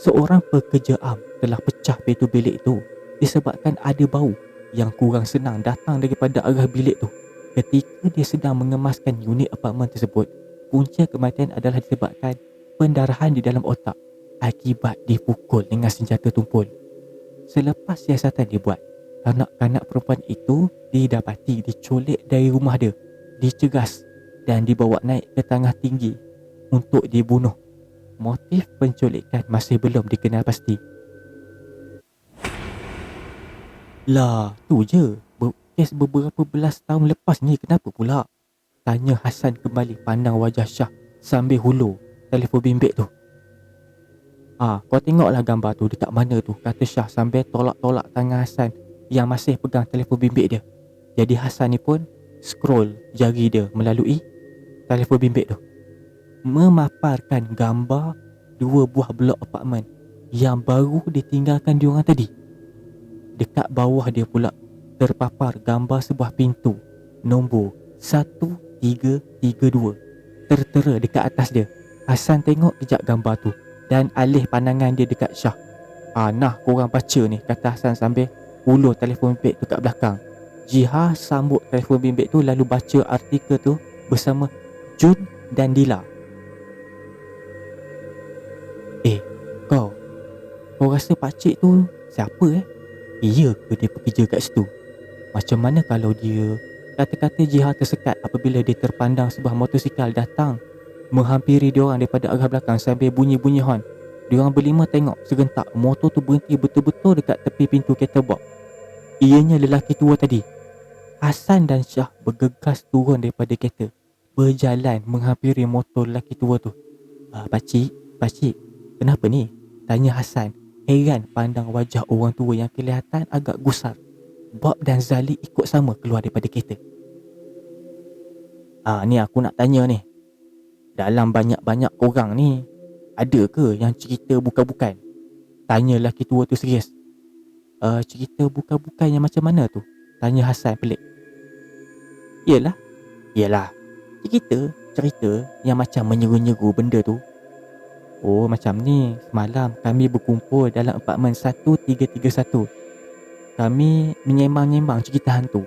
Seorang pekerja am telah pecah pintu bilik itu disebabkan ada bau yang kurang senang datang daripada arah bilik tu. Ketika dia sedang mengemaskan unit apartmen tersebut, punca kematian adalah disebabkan pendarahan di dalam otak akibat dipukul dengan senjata tumpul. Selepas siasatan dibuat, kanak-kanak perempuan itu didapati diculik dari rumah dia, dicegas dan dibawa naik ke tanah tinggi untuk dibunuh. Motif penculikan masih belum dikenal pasti. Lah, tu je. Kes beberapa belas tahun lepas ni kenapa pula? Tanya Hasan kembali pandang wajah Syah sambil hulur telefon bimbit tu. Kau tengoklah gambar tu dekat mana tu, kata Syah sambil tolak-tolak tangan Hasan yang masih pegang telefon bimbit dia. Jadi Hasan ni pun scroll jari dia melalui telefon bimbit tu, memaparkan gambar 2 buah blok apartmen yang baru ditinggalkan diorang tadi. Dekat bawah dia pula terpapar gambar sebuah pintu nombor 1332 tertera dekat atas dia. Hasan tengok kejap gambar tu dan alih pandangan dia dekat Syah. Nah korang baca ni, kata Hasan sambil ulur telefon bimbit tu kat belakang. Jiha sambut telefon bimbit tu lalu baca artikel tu bersama Jun dan Dila. Kau rasa pakcik tu siapa Iya ke dia bekerja kat situ? Macam mana kalau dia... Kata-kata Jiha tersekat apabila dia terpandang sebuah motosikal datang menghampiri diorang daripada arah belakang sambil bunyi-bunyi horn. Diorang berlima tengok serentak motor tu berhenti betul-betul dekat tepi pintu kereta box. Ianya lelaki tua tadi. Hasan dan Syah bergegas turun daripada kereta, berjalan menghampiri motor lelaki tua tu. Pakcik, kenapa ni? Tanya Hasan, heran pandang wajah orang tua yang kelihatan agak gusar. Bob dan Zali ikut sama keluar daripada kereta. Ni aku nak tanya ni. Dalam banyak-banyak korang ni, ada ke yang cerita bukan-bukan? Tanya lelaki tua tu serius. Cerita bukan-bukan yang macam mana tu? Tanya Hasan pelik. Yelah. Cerita yang macam menyeru-nyeru benda tu. Oh macam ni, semalam kami berkumpul dalam apartmen 1331. Kami menyembang-nyembang cerita hantu.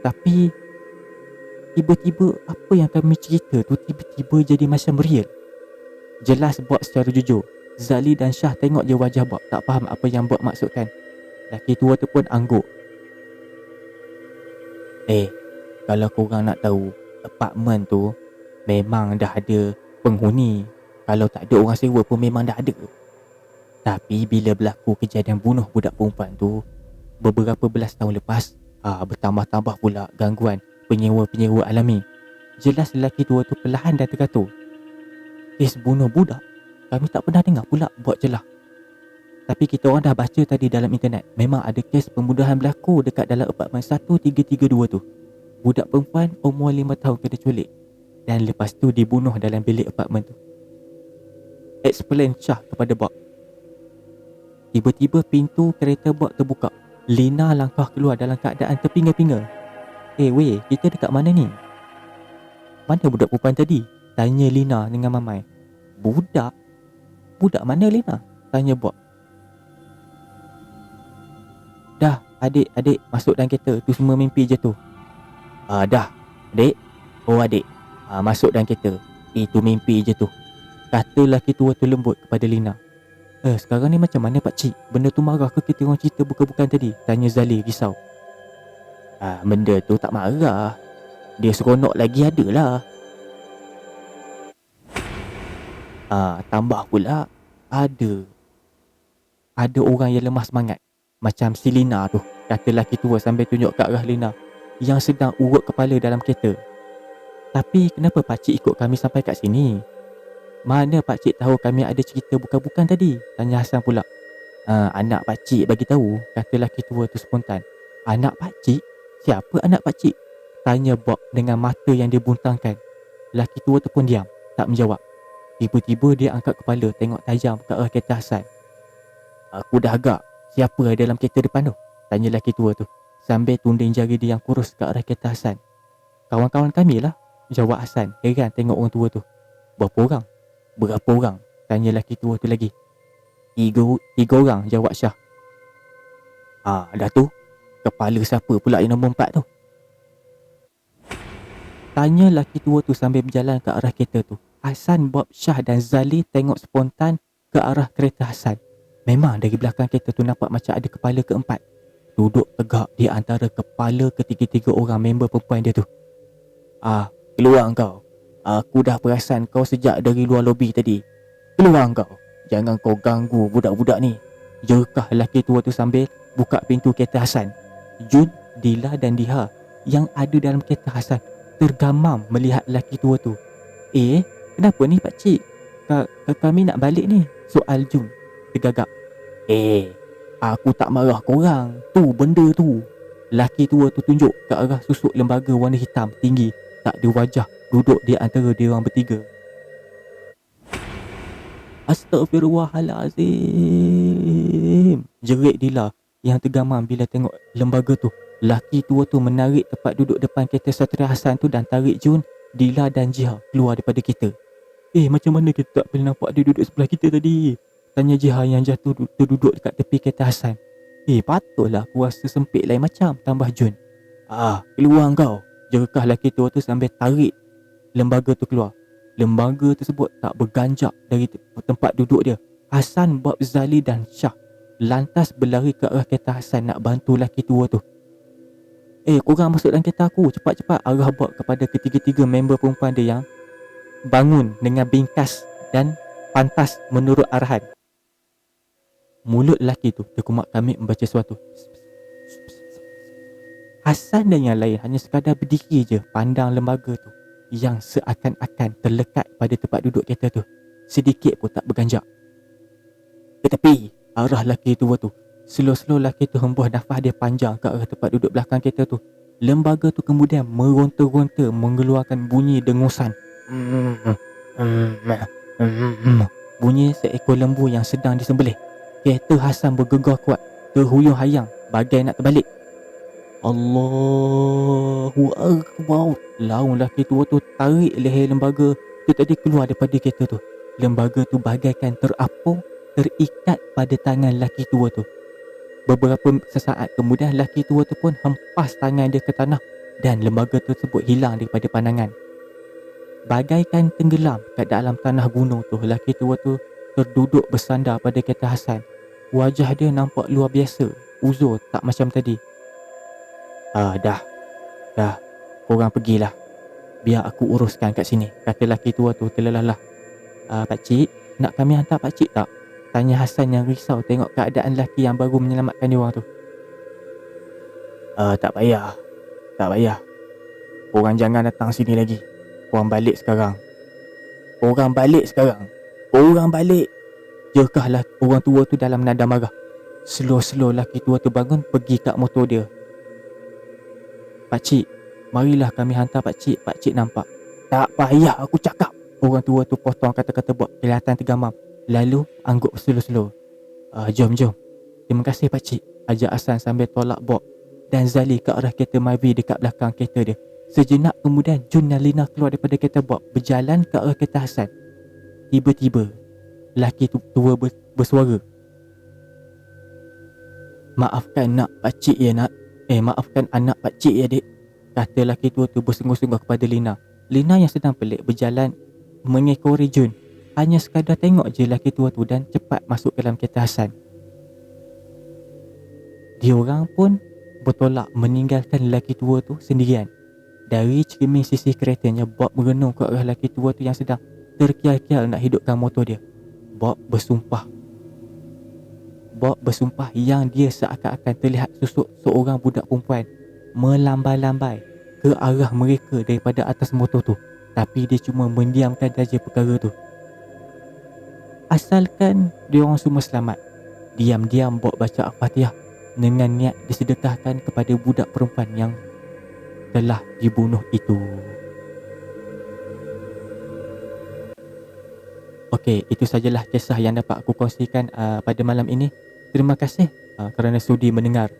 Tapi tiba-tiba apa yang kami cerita tu tiba-tiba jadi macam real. Jelas Bob secara jujur. Zali dan Syah tengok je wajah Bob, tak faham apa yang Bob maksudkan. Lelaki tua tu pun angguk. Kalau korang nak tahu, apartmen tu memang dah ada penghuni. Kalau tak ada orang sewa pun memang dah ada. Tapi bila berlaku kejadian bunuh budak perempuan tu beberapa belas tahun lepas, bertambah-tambah pula gangguan penyewa-penyewa alami. Jelas lelaki tua tu perlahan dan teratur. Kes bunuh budak kami tak pernah dengar pula, buat jelah. Tapi kita orang dah baca tadi dalam internet, memang ada kes pembunuhan berlaku dekat dalam apartmen 1332 tu. Budak perempuan umur 5 tahun kena culik dan lepas tu dibunuh dalam bilik apartmen tu. Explain Syah kepada Bob. Tiba-tiba pintu kereta Bob terbuka. Lina langkah keluar dalam keadaan terpinga-pinga. Kita dekat mana ni? Mana budak perempuan tadi? Tanya Lina dengan mamai. Budak? Budak mana Lina? Tanya Bob. Dah, adik masuk dalam kereta. Tu semua mimpi je tu. Dah, adik. Adik. Masuk dalam kereta. Itu mimpi je tu. Kata lelaki tua tu lembut kepada Lina. Sekarang ni macam mana pakcik? Benda tu marah ke kita orang cerita bukan-bukan tadi? Tanya Zali risau. Benda tu tak marah. Dia seronok lagi adalah. Tambah pula ada orang yang lemah semangat. Macam si Lina tu, kata lelaki tua sambil tunjuk ke arah Lina yang sedang urut kepala dalam kereta. Tapi kenapa pakcik ikut kami sampai kat sini? Mana pakcik tahu kami ada cerita bukan-bukan tadi? Tanya Hasan pula. Anak pakcik bagi tahu, kata lelaki tua tu spontan. Anak pakcik? Siapa anak pakcik? Tanya Bob dengan mata yang dia buntangkan. Lelaki tua tu pun diam, tak menjawab. Tiba-tiba dia angkat kepala tengok tajam ke arah kereta Hasan. Aku dah agak. Siapa ada dalam kereta depan tu? Tanya lelaki tua tu sambil tunding jari dia yang kurus ke arah kereta Hasan. Kawan-kawan kami lah, jawab Hasan heran tengok orang tua tu. Berapa orang? Tanya lelaki tua tu lagi. Tiga orang, jawab Syah. Dah tu, kepala siapa pula yang nombor 4 tu? Tanya lelaki tua tu sambil berjalan ke arah kereta tu. Hasan, Bob, Syah dan Zali tengok spontan ke arah kereta Hasan. Memang dari belakang kereta tu nampak macam ada kepala keempat duduk tegak di antara kepala ketiga-tiga orang member perempuan dia tu. Keluar kau. Aku dah perasan kau sejak dari luar lobi tadi. Keluar kau. Jangan kau ganggu budak-budak ni. Jerkah lelaki tua tu sambil buka pintu kereta Hasan. Jun, Dila dan Diha yang ada dalam kereta Hasan tergamam melihat lelaki tua tu. Kenapa ni pakcik? Kami nak balik ni. Soal Jun tergagap. Aku tak marah korang. Tu benda tu. Lelaki tua tu tunjuk ke arah susuk lembaga warna hitam tinggi tak ada wajah duduk di antara diorang bertiga. Astaghfirullahalazim, jerit Dila yang tergamam bila tengok lembaga tu. Lelaki tua tu menarik tempat duduk depan kereta Satria Hasan tu dan tarik Jun, Dila dan Jiha keluar daripada kereta. Macam mana kita tak boleh nampak dia duduk sebelah kita tadi? Tanya Jiha yang jatuh terduduk dekat tepi kereta Hassan. Patutlah aku rasa sempit lain macam, tambah Jun. Keluar kau. Jerkah lelaki tua tu sambil tarik lembaga tu keluar. Lembaga tersebut tak berganjak dari tempat duduk dia. Hassan, Bob, Zali dan Syah lantas berlari ke arah kereta Hassan nak bantu lelaki tua tu. Korang masuk dalam kereta aku, cepat-cepat, arah Bob kepada ketiga-tiga member perempuan dia yang bangun dengan bingkas dan pantas menurut arahan. Mulut lelaki tu terkumak kamit membaca sesuatu. Hassan dan yang lain hanya sekadar berdiri je pandang lembaga tu yang seakan-akan terlekat pada tempat duduk kereta tu. Sedikit pun tak berganjak. Ke tepi, arah lelaki tua tu. Slow-slow lelaki tu hembus nafas dia panjang ke arah tempat duduk belakang kereta tu. Lembaga tu kemudian meronta-ronta mengeluarkan bunyi dengusan. Bunyi seekor lembu yang sedang disembelih. Kereta Hassan bergegar kuat, terhuyung hayang bagai nak terbalik. Allahu Akbar. Laung lelaki tua tu tarik leher lembaga tu tadi keluar daripada kereta tu. Lembaga tu bagaikan terapung, terikat pada tangan lelaki tua tu. Beberapa sesaat kemudian lelaki tua tu pun hempas tangan dia ke tanah dan lembaga tersebut hilang daripada pandangan. Bagaikan tenggelam kat dalam tanah gunung tu, lelaki tua tu terduduk bersandar pada kereta Hassan. Wajah dia nampak luar biasa, uzur tak macam tadi. Dah. Korang pergilah. Biar aku uruskan kat sini, kata lelaki tua tu terlelah. Pakcik, nak kami hantar pakcik tak? Tanya Hassan yang risau tengok keadaan lelaki yang baru menyelamatkan dia orang tu. Tak payah. Korang jangan datang sini lagi. Korang balik sekarang. Jerkahlah orang tua tu dalam nada marah. Slow-slow lelaki tua tu bangun pergi kat motor dia. Pakcik, marilah kami hantar pakcik. Pakcik nampak. Tak payah aku cakap. Orang tua tu potong kata-kata Bob, kelihatan tergamam. Lalu angguk slow-slow. Jom. Terima kasih pakcik, ajak Hassan sambil tolak Bob dan Zali ke arah kereta Mavi dekat belakang kereta dia. Sejenak kemudian Jun dan Lina keluar daripada kereta Bob, berjalan ke arah kereta Hassan. Tiba-tiba lelaki tua bersuara. Maafkan nak pakcik ya nak. Maafkan anak pakcik ya dek, kata lelaki tua tu bersungguh-sungguh kepada Lina. Lina yang sedang pelik berjalan mengekori Jun. Hanya sekadar tengok je lelaki tua tu dan cepat masuk ke dalam kereta Hassan. Diorang pun bertolak meninggalkan lelaki tua tu sendirian. Dari cermin sisi keretanya, Bob merenung ke arah lelaki tua tu yang sedang terkial-kial nak hidupkan motor dia. Bob bersumpah yang dia seakan-akan terlihat susuk seorang budak perempuan melambai-lambai ke arah mereka daripada atas motor tu. Tapi dia cuma mendiamkan saja perkara tu. Asalkan diorang semua selamat. Diam-diam Bob baca Al-Fatihah dengan niat disedekahkan kepada budak perempuan yang telah dibunuh itu. Okey, itu sajalah kisah yang dapat aku kongsikan pada malam ini. Terima kasih kerana sudi mendengar.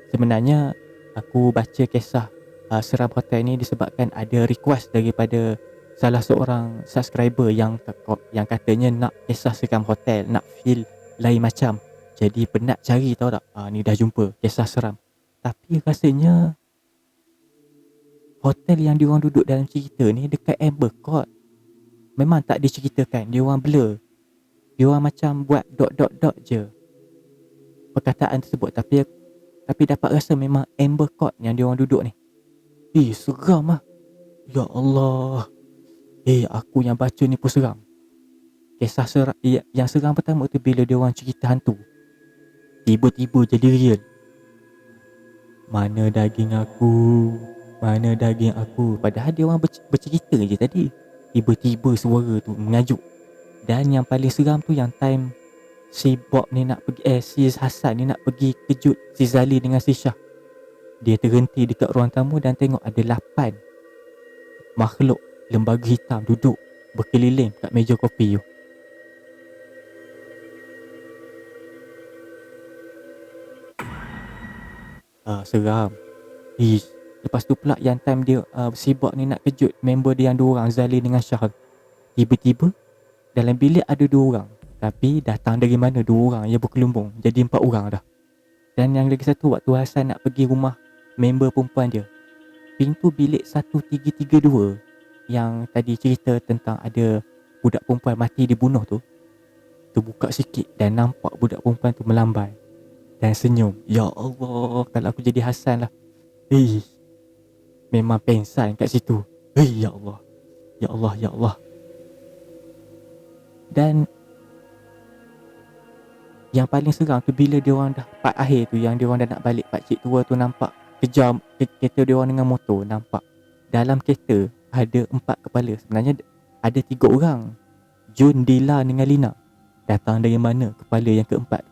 Sebenarnya aku baca kisah Seram Hotel ni disebabkan ada request daripada salah seorang subscriber yang katanya nak kisah seram hotel, nak feel lain macam. Jadi penat cari, tahu tak? Ni dah jumpa kisah seram. Tapi rasanya hotel yang diorang duduk dalam cerita ni dekat Amber Court. Memang tak diceritakan, diorang blur. Diorang macam buat dot je perkataan tersebut. Tapi dapat rasa memang Amber Court yang diorang duduk ni. Seram lah. Ya Allah. Aku yang baca ni pun seram. Kisah seram yang seram pertama tu bila diorang cerita hantu, tiba-tiba jadi real. Mana daging aku? Padahal dia orang bercerita je tadi. Tiba-tiba suara tu mengajuk. Dan yang paling seram tu yang time si Bob ni nak pergi, si Hassan ni nak pergi kejut si Zali dengan si Syah. Dia terhenti dekat ruang tamu dan tengok ada 8 makhluk lembaga hitam duduk berkeliling kat meja kopi tu. Seram. Lepas tu pula yang time dia si Bob ni nak kejut member dia yang 2 orang, Zali dengan Syah. Tiba-tiba dalam bilik ada 2 orang. Tapi datang dari mana 2 orang yang berkelumbung, jadi 4 orang dah. Dan yang lagi satu, waktu Hasan nak pergi rumah member perempuan dia, pintu bilik 1332 yang tadi cerita tentang ada budak perempuan mati dibunuh tu, terbuka sikit dan nampak budak perempuan tu melambai dan senyum. Ya Allah, kalau aku jadi Hasan lah. Memang pengsan kat situ. Ya Allah. Ya Allah, ya Allah. Dan yang paling seram tu bila dia orang dah part akhir tu, yang dia orang dah nak balik, pakcik tua tu nampak kejar kereta dia orang dengan motor. Nampak dalam kereta ada 4 kepala. Sebenarnya ada 3 orang, Jun, Dila dengan Lina. Datang dari mana kepala yang keempat?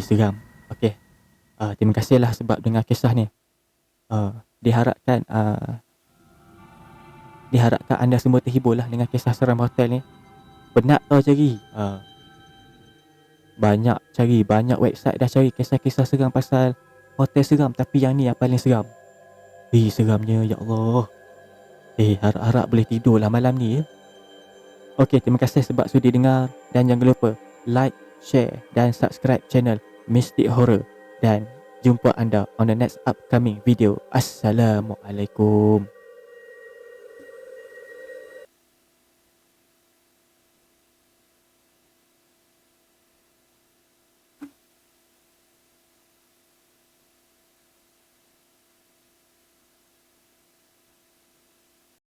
Seram. Okay, terima kasihlah sebab dengar kisah ni. Diharapkan anda semua terhibur lah dengan kisah seram hotel ni. Penat tau cari, banyak website dah cari kisah-kisah seram pasal hotel seram, tapi yang ni yang paling seram. Seramnya, ya Allah. Harap-harap boleh tidur lah malam ni ya. Okay, terima kasih sebab sudi dengar. Dan jangan lupa like, share dan subscribe channel Mystic Horror. Dan jumpa anda on the next upcoming video. Assalamualaikum.